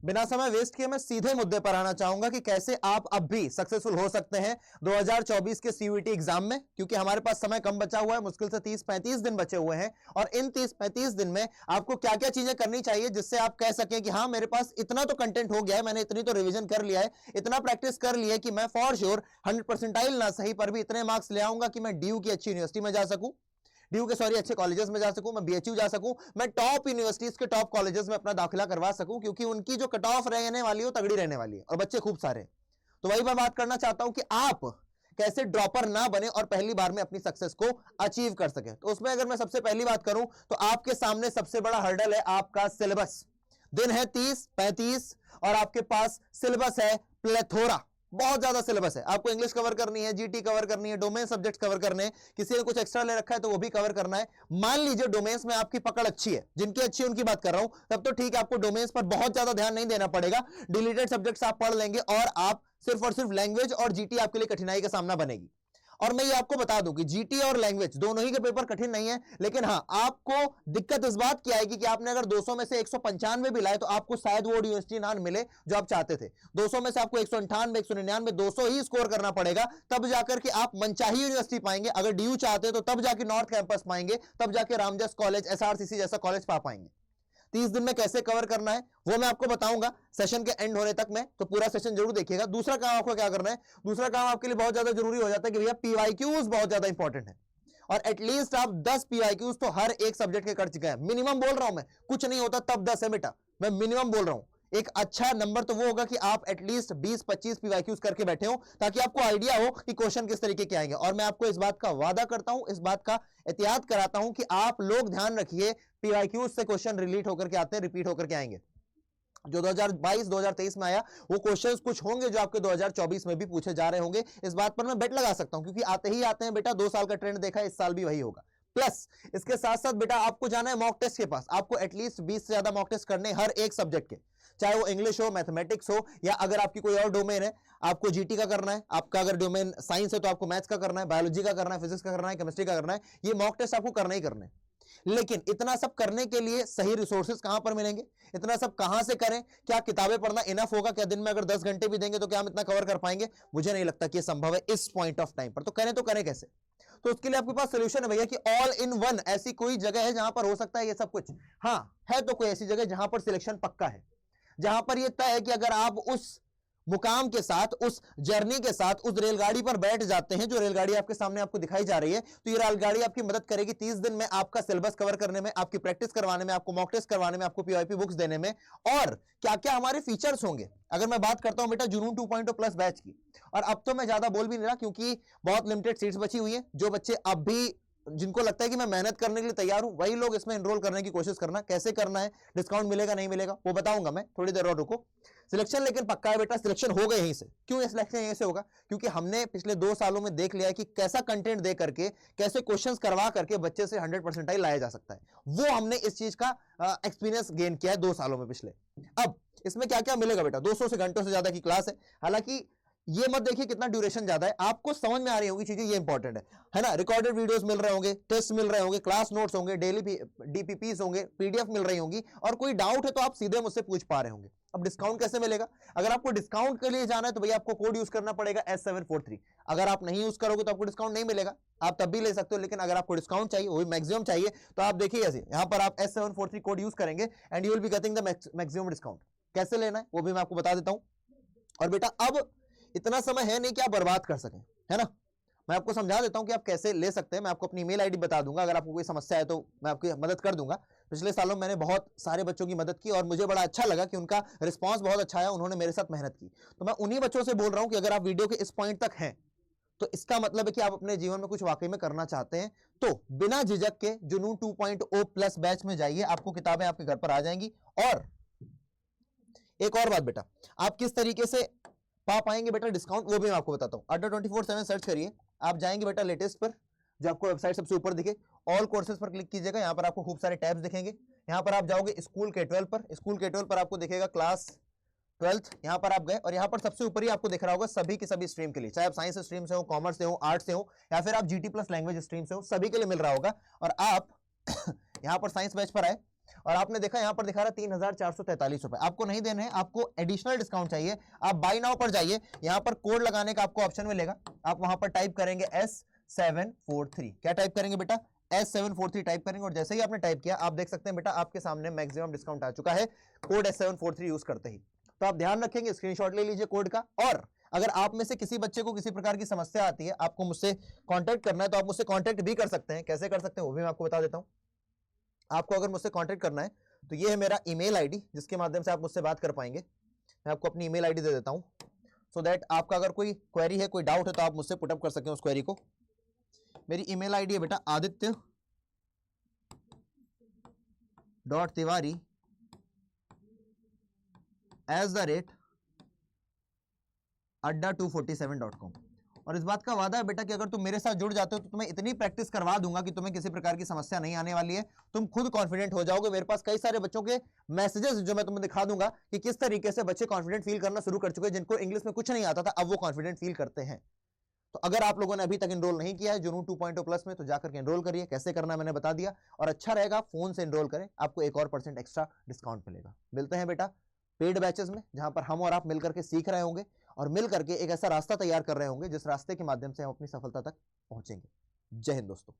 बिना समय वेस्ट किए मैं सीधे मुद्दे पर आना चाहूंगा कि कैसे आप अब भी सक्सेसफुल हो सकते हैं 2024 के सीयूईटी एग्जाम में, क्योंकि हमारे पास समय कम बचा हुआ है, मुश्किल से 30-35 दिन बचे हुए हैं। और इन 30-35 दिन में आपको क्या क्या चीजें करनी चाहिए जिससे आप कह सकें कि हाँ मेरे पास इतना तो कंटेंट हो गया है, मैंने इतनी तो रिविजन कर लिया है, इतना प्रैक्टिस कर लिया है कि मैं फॉर श्योर 100% ना सही पर भी इतने मार्क्स ले आऊंगा कि मैं ड्यू की अच्छी यूनिवर्सिटी में जा सकूं, ड्यू के सॉरी अच्छे कॉलेजेस में जा सकूं, मैं बीएचयू जा सकूं, मैं टॉप यूनिवर्सिटीज के टॉप कॉलेजेस में अपना दाखिला करवा सकूं, क्योंकि उनकी जो कट ऑफ रहने वाली है वो तगड़ी रहने वाली है और बच्चे खूब सारे। तो वही मैं बात करना चाहता हूं कि आप कैसे ड्रॉपर ना बने और पहली बार में अपनी सक्सेस को अचीव कर सके। तो उसमें अगर मैं सबसे पहली बात करूं तो आपके सामने सबसे बड़ा हर्डल है आपका सिलेबस। दिन है 30-35 और आपके पास सिलेबस है प्लेथोरा, बहुत ज्यादा सिलेबस है। आपको इंग्लिश कवर करनी है, जीटी कवर करनी है, डोमेन सब्जेक्ट्स कवर करने हैं, किसी ने कुछ एक्स्ट्रा ले रखा है तो वो भी कवर करना है। मान लीजिए डोमेन्स में आपकी पकड़ अच्छी है, जिनकी अच्छी है उनकी बात कर रहा हूं, तब तो ठीक है, आपको डोमेन्स पर बहुत ज्यादा ध्यान नहीं देना पड़ेगा, डिलीटेड सब्जेक्ट्स आप पढ़ लेंगे और आप सिर्फ और सिर्फ लैंग्वेज और जीटी आपके लिए कठिनाई का सामना बनेगी। और मैं ये आपको बता दूं कि जीटी और लैंग्वेज दोनों ही के पेपर कठिन नहीं है, लेकिन हाँ आपको दिक्कत इस बात की आएगी कि आपने अगर 200 में से 195 भी लाए तो आपको शायद वो यूनिवर्सिटी ना मिले जो आप चाहते थे। 200 में से आपको 198, 199, 200 ही स्कोर करना पड़ेगा, तब जाकर के आप मनचाही यूनिवर्सिटी पाएंगे। अगर डीयू चाहते हैं तो तब जाके नॉर्थ कैंपस पाएंगे, तब जाके रामजस कॉलेज, एसआरसीसी जैसा कॉलेज पा पाएंगे। 30 दिन में कैसे कवर करना है वो मैं आपको बताऊंगा सेशन के एंड होने तक में, तो पूरा सेशन जरूर देखिएगा। दूसरा काम आपको क्या करना है, दूसरा काम आपके लिए बहुत ज्यादा जरूरी हो जाता है कि भैया पीवाईक्यूज बहुत ज्यादा इंपॉर्टेंट है, और एटलीस्ट आप 10 पीवाईक्यूज तो हर एक सब्जेक्ट के कर चुके हैं। मिनिमम बोल रहा हूं मैं, कुछ नहीं होता तब 10 है बेटा, मैं मिनिमम बोल रहा हूं। एक अच्छा नंबर तो वो होगा कि आप एटलीस्ट 20-25 पीवाईक्यूज करके बैठे हो, ताकि आपको आइडिया हो कि क्वेश्चन किस तरीके के आएंगे। और मैं आपको इस बात का वादा करता हूं, इस बात का एहतियात कराता हूं कि आप लोग ध्यान रखिए, पीवाईक्यूज से क्वेश्चन रिलीट होकर के आते हैं, रिपीट होकर के आएंगे। जो 2022-2023 में आया वो क्वेश्चंस कुछ होंगे जो आपके 2024 में भी पूछे जा रहे होंगे, इस बात पर मैं बेट लगा सकता हूं, क्योंकि आते ही आते हैं बेटा। 2 साल का ट्रेंड देखा है, इस साल भी वही होगा। प्लस इसके साथ साथ बेटा आपको जाना है मॉक टेस्ट के पास। आपको एटलीस्ट 20 से ज्यादा मॉक टेस्ट करने हर एक सब्जेक्ट के, चाहे वो इंग्लिश हो, मैथमेटिक्स हो, या अगर आपकी कोई और डोमेन है, आपको जीटी का करना है, आपका अगर डोमेन साइंस है तो आपको मैथ्स का करना है, बायोलॉजी का करना है, फिजिक्स का करना है, केमिस्ट्री का करना है, ये मॉक टेस्ट आपको करना ही करना है। लेकिन इतना सब करने के लिए सही रिसोर्सेज कहां पर मिलेंगे, इतना सब कहां से करें? क्या किताबें पढ़ना इनफ होगा? क्या दिन में अगर 10 घंटे भी देंगे तो क्या हम इतना कवर कर पाएंगे? मुझे नहीं लगता कि यह संभव है इस पॉइंट ऑफ टाइम पर। तो करें कैसे? तो उसके लिए आपके पास सोल्यूशन है भैया कि ऑल इन वन ऐसी कोई जगह है जहां पर हो सकता है ये सब कुछ। हाँ है तो कोई ऐसी जगह जहां पर सिलेक्शन पक्का है, जहां पर यह तय है कि अगर आप उस मुकाम के साथ, उस जर्नी के साथ उस रेलगाड़ी पर बैठ जाते हैं, जो रेलगाड़ी आपके सामने आपको दिखाई जा रही है, तो ये रेलगाड़ी आपकी मदद करेगी 30 दिन में आपका सिलेबस कवर करने में, आपकी प्रैक्टिस करवाने में, आपको मॉक टेस्ट करवाने में, आपको पीवाईपी बुक्स देने में। और क्या क्या हमारे फीचर्स होंगे, अगर मैं बात करता हूं बेटा जुनून 2.0 प्लस बैच की, और अब तो मैं ज्यादा बोल भी नहीं रहा क्योंकि बहुत लिमिटेड सीट्स बची हुई है। जो बच्चे अब भी, जिनको लगता है कि मैं मेहनत करने के लिए तैयार हूं, वही लोग इसमें एनरोल करने की कोशिश करना। कैसे करना है, डिस्काउंट मिलेगा नहीं मिलेगा वो बताऊंगा मैं, थोड़ी देर और रुको। सिलेक्शन लेकिन पक्का है बेटा, सिलेक्शन होगा यहीं से। क्यों ये सिलेक्शन यहीं से होगा? क्योंकि हमने पिछले 2 सालों में देख लिया है कि कैसा कंटेंट दे करके, कैसे क्वेश्चंस करवा करके बच्चे से 100% लाया जा सकता है। वो हमने इस चीज का एक्सपीरियंस गेन किया है 2 सालों में पिछले। अब इसमें क्या क्या मिलेगा बेटा? 200 से घंटों से ज्यादा की क्लास है। हालांकि ये मत देखिए कितना ड्यूरेशन ज्यादा है, आपको समझ में आ रही होगी चीजें, ये इंपॉर्टेंट है ना। रिकॉर्डेड वीडियोस मिल रहे होंगे, टेस्ट मिल रहे होंगे, क्लास नोट्स होंगे, डेली डीपीपीस होंगे, पीडीएफ मिल रही होंगी, और कोई डाउट है तो आप सीधे मुझसे पूछ पा रहे होंगे। अब डिस्काउंट कैसे मिलेगा? अगर आपको डिस्काउंट के लिए जाना है तो भैया आपको कोड यूज करना पड़ेगा S743। अगर आप नहीं यूज करोगे तो आपको डिस्काउंट नहीं मिलेगा, आप तब भी ले सकते हो। लेकिन अगर आपको डिस्काउंट चाहिए, वही मैक्सिमम चाहिए, तो आप देखिए ऐसे यहां पर आप S743 कोड यूज करेंगे and you will be getting the maximum discount. कैसे लेना है वो भी मैं आपको बता देता हूं। और बेटा अब इतना समय है नहीं कि आप बर्बाद कर सकें, है ना। मैं आपको समझा देता हूं कि आप कैसे ले सकते हैं। मैं आपको अपनी ईमेल आईडी बता दूंगा, अगर आपको कोई समस्या है तो मैं आपकी मदद कर दूंगा। पिछले सालों मैंने बहुत सारे बच्चों की मदद की और मुझे बड़ा अच्छा लगा कि उनका रिस्पांस बहुत अच्छा आया, उन्होंने मेरे साथ मेहनत की। तो मैं उन्हीं बच्चों से बोल रहा हूं कि अगर आप वीडियो के इस पॉइंट तक हैं तो इसका मतलब है कि आप अपने जीवन में कुछ वाकई में करना चाहते हैं। तो बिना झिझक के जुनून 2.0 प्लस बैच में जाइए, आपको किताबें आपके घर पर आ जाएंगी। और एक और बात बेटा, आप किस तरीके से पा पाएंगे बेटा डिस्काउंट, वो भी मैं आपको बताता हूं। अड्डा 24/7 सर्च करिए, आप जाएंगे बेटा लेटेस्ट पर, जो आपको वेबसाइट सबसे ऊपर दिखे, ऑल कोर्सेज पर क्लिक कीजिएगा। यहां पर आपको खूब सारे टैब्स दिखेंगे। यहां पर आप जाओगे स्कूल K12 पर, स्कूल K12 पर आपको दिखेगा क्लास 12th। यहां पर आप गए और यहां पर सबसे ऊपर ही आपको दिख रहा होगा सभी की सभी स्ट्रीम के लिए, चाहे आप साइंस स्ट्रीम से हो, कॉमर्स से हो, आर्ट्स से हो, या फिर आप GT प्लस लैंग्वेज स्ट्रीम से हो, सभी के लिए मिल रहा होगा। और आप यहां पर साइंस बैच पर आए और आपने देखा यहां पर दिखा रहा 3,443 रुपए, आपको नहीं देने हैं, आपको एडिशनल डिस्काउंट चाहिए। आप बाय नाउ पर जाइए, यहां पर कोड लगाने का आपको ऑप्शन मिलेगा, आप वहां पर टाइप करेंगे S743। क्या टाइप करेंगे बेटा? S743 टाइप करेंगे, और जैसे ही आपने टाइप किया आप देख सकते हैं बेटा आपके सामने मैक्सिमम डिस्काउंट आ चुका है कोड S743 यूज करते ही। तो आप ध्यान रखेंगे, स्क्रीनशॉट ले लीजिए कोड का। और अगर आप में से किसी बच्चे को किसी प्रकार की समस्या आती है, आपको मुझसे कांटेक्ट करना है, तो आप मुझसे कांटेक्ट भी कर सकते हैं। कैसे कर सकते हैं वो भी मैं आपको बता देता हूं। आपको अगर मुझसे कांटेक्ट करना है तो ये है मेरा ईमेल आईडी, जिसके माध्यम से आप मुझसे बात कर पाएंगे। मैं आपको अपनी ईमेल आईडी दे देता हूं, सो दैट आपका अगर कोई क्वेरी है, कोई डाउट है, तो आप मुझसे पुटअप कर सकें उस क्वेरी को। मेरी ईमेल आईडी है बेटा aditya.tiwari@adda247.com। और इस बात का वादा है बेटा कि अगर तुम मेरे साथ जुड़ जाते हो तो तुम्हें इतनी प्रैक्टिस करवा दूंगा कि तुम्हें किसी प्रकार की समस्या नहीं आने वाली है, तुम खुद कॉन्फिडेंट हो जाओगे। मेरे पास कई सारे बच्चों के मैसेजेस जो मैं तुम्हें दिखा दूंगा कि किस तरीके से बच्चे कॉन्फिडेंट फील करना शुरू कर चुके हैं, जिनको इंग्लिश में कुछ नहीं आता था, अब वो कॉन्फिडेंट फील करते हैं। तो अगर आप लोगों ने अभी तक एनरोल नहीं किया है जुनून 2.0 प्लस में, तो जाकर के एनरोल करिए। कैसे करना मैंने बता दिया, और अच्छा रहेगा फोन से एनरोल करें, आपको 1% एक्स्ट्रा डिस्काउंट मिलेगा। मिलते हैं बेटा पेड बैचेस में, जहां पर हम और आप मिलकर के सीख रहे होंगे और मिलकर के एक ऐसा रास्ता तैयार कर रहे होंगे जिस रास्ते के माध्यम से हम अपनी सफलता तक पहुंचेंगे। जय हिंद दोस्तों।